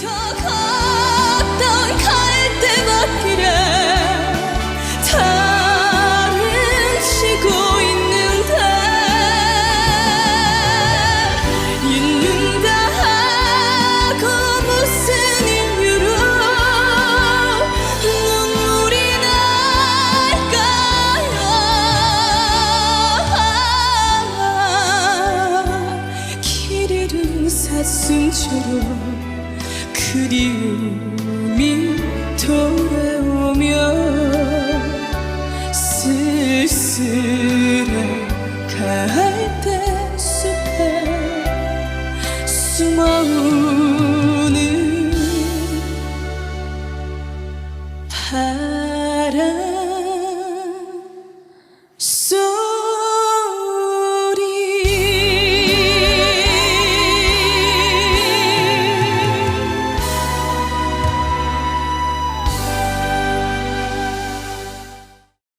저 걷던 갈대밭길에 달은 쉬고 있는데 잊는다 하고 무슨 이유로 눈물이 날까요. 길 잃은 사슴처럼 그리움이 돌아오며 쓸쓸